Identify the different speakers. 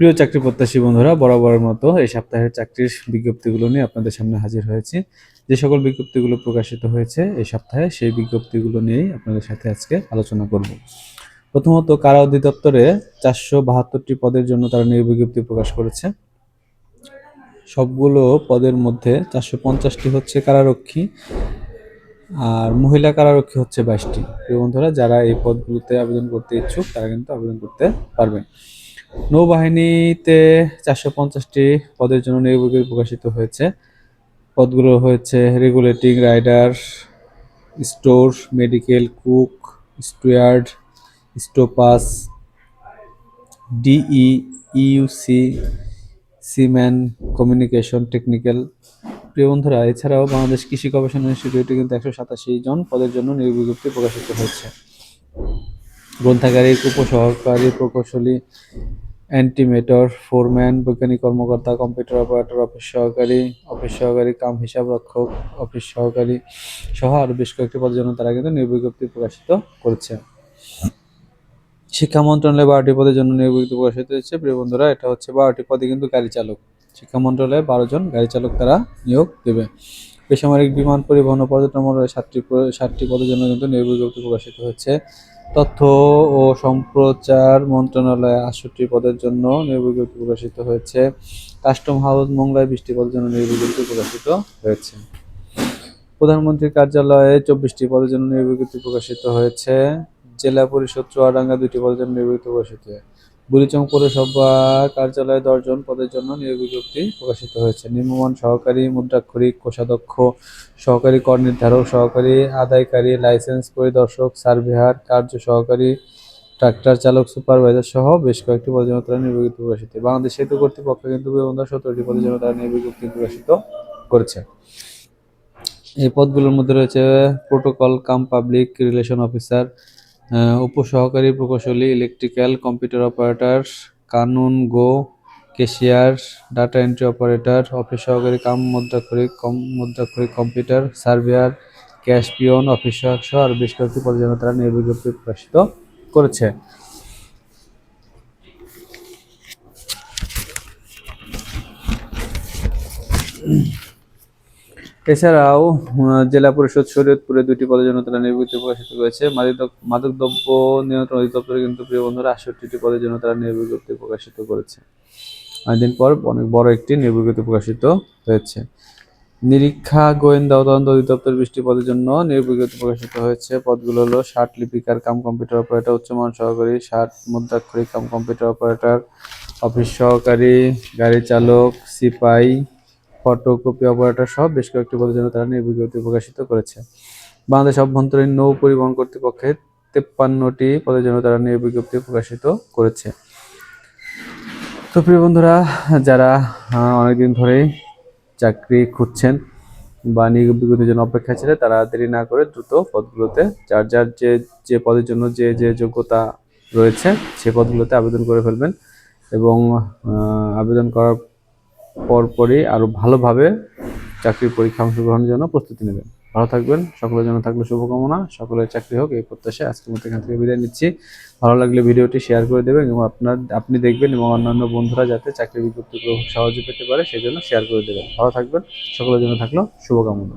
Speaker 1: প্রিয় চাকরি প্রত্যাশী বন্ধুরা, বরাবরের মতো এই সপ্তাহের চাকরির বিজ্ঞপ্তিগুলো নিয়ে আপনাদের সামনে হাজির হয়েছি। যে সকল বিজ্ঞপ্তিগুলো প্রকাশিত হয়েছে এই সপ্তাহে, সেই বিজ্ঞপ্তিগুলো নিয়েই আপনাদের সাথে আজকে আলোচনা করব। প্রথমত, কারা অধিদপ্তরে 472টি পদের জন্য তারা নিয়োগ বিজ্ঞপ্তি প্রকাশ করেছে। সবগুলো পদের মধ্যে 450টি হচ্ছে কারারক্ষী, আর মহিলা কারারক্ষী হচ্ছে 22টি। প্রিয় বন্ধুরা, যারা এই পদগুলোতে আবেদন করতে ইচ্ছুক তারা কিন্তু আবেদন করতে পারবেন। নৌবাহিনীতে 450টি পদের জন্য নিয়োগ বিজ্ঞপ্তি প্রকাশিত হয়েছে। পদগুলো হয়েছে regulating writer, store, medical, cook, steward, topass, DE, UC, seaman, communication technical. প্রিয় বন্ধুরা, এছাড়াও বাংলাদেশ কৃষি গবেষণা ইনস্টিটিউটে কিন্তু 187 জন পদের জন্য নিয়োগ বিজ্ঞপ্তি প্রকাশিত হয়েছে। গ্রন্থাগারিক, উপসহকারী প্রকৌশলী, অ্যান্টিমেটর, ফোরম্যান, বৈজ্ঞানিক কর্মকর্তা, কম্পিউটার অপারেটর, অফিস সহকারী কাম হিসাব রক্ষক, অফিস সহকারী সহ আরও বেশ কয়েকটি পদের জন্য তারা কিন্তু নিয়োগ বিজ্ঞপ্তি প্রকাশিত করেছে। শিক্ষা মন্ত্রণালয়ে 12টি পদের জন্য নিয়োগ বিজ্ঞপ্তি প্রকাশিত হয়েছে। প্রিয় বন্ধুরা, এটা হচ্ছে 12টি পদে কিন্তু গাড়ি চালক। শিক্ষা মন্ত্রণালয়ে 12 জন গাড়ি চালক তারা নিয়োগ দেবে। বেসামরিক বিমান পরিবহন ও পর্যটন মন্ত্রণালয়ে 7টি পদের জন্য কিন্তু নিয়োগ বিজ্ঞপ্তি প্রকাশিত হয়েছে। তথ্য ও সম্প্রচার মন্ত্রণালয়ে 68টি পদের জন্য নিয়োগ বিজ্ঞপ্তি প্রকাশিত হয়েছে। কাস্টম হাউস মোংলায় 20টি পদের জন্য নিয়োগ বিজ্ঞপ্তি প্রকাশিত হয়েছে। প্রধানমন্ত্রীর কার্যালয়ে 24টি পদের জন্য নিয়োগ বিজ্ঞপ্তি প্রকাশিত হয়েছে। জেলা পরিষদ চুয়াডাঙ্গা 2টি পদের জন্য নিয়োগ বিজ্ঞপ্তি প্রকাশিত হয়েছে। বুড়িচং পৌরসভা কার্যালয়ে 10 জন পদের জন্য নিয়োগ বিজ্ঞপ্তি প্রকাশিত হয়েছে। নিম্নমান সহকারী মুদ্রাক্ষরিক, কোষাধ্যক্ষ, সহকারী কর নির্ধারক, সহকারী আদায়কারী, লাইসেন্স পরিদর্শক, সার্ভেয়ার, কার্য সহকারী, ট্রাক্টর চালক, সুপারভাইজার সহ বেশ কয়েকটি পদের জন্য তারা নিয়োগ বিজ্ঞপ্তি প্রকাশিত। বাংলাদেশ সেতু কর্তৃপক্ষ কিন্তু 17টি পদের জন্য তারা নিয়োগ বিজ্ঞপ্তি প্রকাশিত করেছে। এই পদগুলোর মধ্যে রয়েছে protocol cum public relation officer, উপসহকারী প্রকৌশলী, ইলেকট্রিক্যাল, কম্পিউটার অপারেটর, কানুন গো, cashier, data entry operator, office সহকারী কাম মুদ্রাক্ষরিক, computer, surveyor, cash peon, office সহায়ক সহ আর বেশ কয়েকটি পদের জন্য তারা নিয়োগ বিজ্ঞপ্তি প্রকাশিত করেছে। এছাড়াও জেলা পরিষদ শরীয়তপুরে 2টি পদের জন্য তারা নিয়োগ বিজ্ঞপ্তি প্রকাশিত করেছে। মাদকদ্রব্য নিয়ন্ত্রণ অধিদপ্তরে কিন্তু প্রিয় বন্ধুরা 68টি পদের জন্য তারা নিয়োগ বিজ্ঞপ্তি প্রকাশিত করেছে। অনেকদিন পর অনেক বড় একটি নিয়োগ বিজ্ঞপ্তি প্রকাশিত হয়েছে। নিরীক্ষা গোয়েন্দা ও তদন্ত অধিদপ্তর 20টি পদের জন্য নিয়োগ বিজ্ঞপ্তি প্রকাশিত হয়েছে। পদগুলো হলো 60 লিপিকার কাম কম্পিউটার অপারেটর, উচ্চমান সহকারী, 60 মুদ্রাক্ষরিক কাম কম্পিউটার অপারেটর, অফিস সহকারী, গাড়ি চালক, সিপাই, ফটোকপি অপারেটর সহ বেশ কয়েকটি পদের জন্য তারা নিয়োগ বিজ্ঞপ্তি প্রকাশিত করেছে। বাংলাদেশ অভ্যন্তরীণ নৌ পরিবহন কর্তৃপক্ষের 53টি পদের জন্য তারা নিয়োগ বিজ্ঞপ্তি প্রকাশিত করেছে। তো প্রিয় বন্ধুরা, যারা অনেকদিন ধরেই চাকরি খুঁজছেন বা নিয়োগ বিজ্ঞপ্তির জন্য অপেক্ষা ছিলেন, তারা দেরি না করে দ্রুত পদগুলোতে যার যার যে পদের জন্য যে যোগ্যতা রয়েছে সে পদগুলোতে আবেদন করে ফেলবেন এবং আবেদন করার পরপরই আরও ভালোভাবে চাকরির পরীক্ষা অংশগ্রহণের জন্য প্রস্তুতি নেবেন। ভালো থাকবেন, সকলের জন্য থাকলে শুভকামনা। সকলের চাকরি হোক এই প্রত্যাশায় আজকের মতো এখান থেকে বিদায় নিচ্ছি। ভালো লাগলে ভিডিওটি শেয়ার করে দেবেন এবং আপনি দেখবেন এবং অন্যান্য বন্ধুরা যাতে চাকরি বিজ্ঞপ্তিগুলো সহজে পেতে পারে সেই জন্য শেয়ার করে দেবেন। ভালো থাকবেন, সকলের জন্য থাকলো শুভকামনা।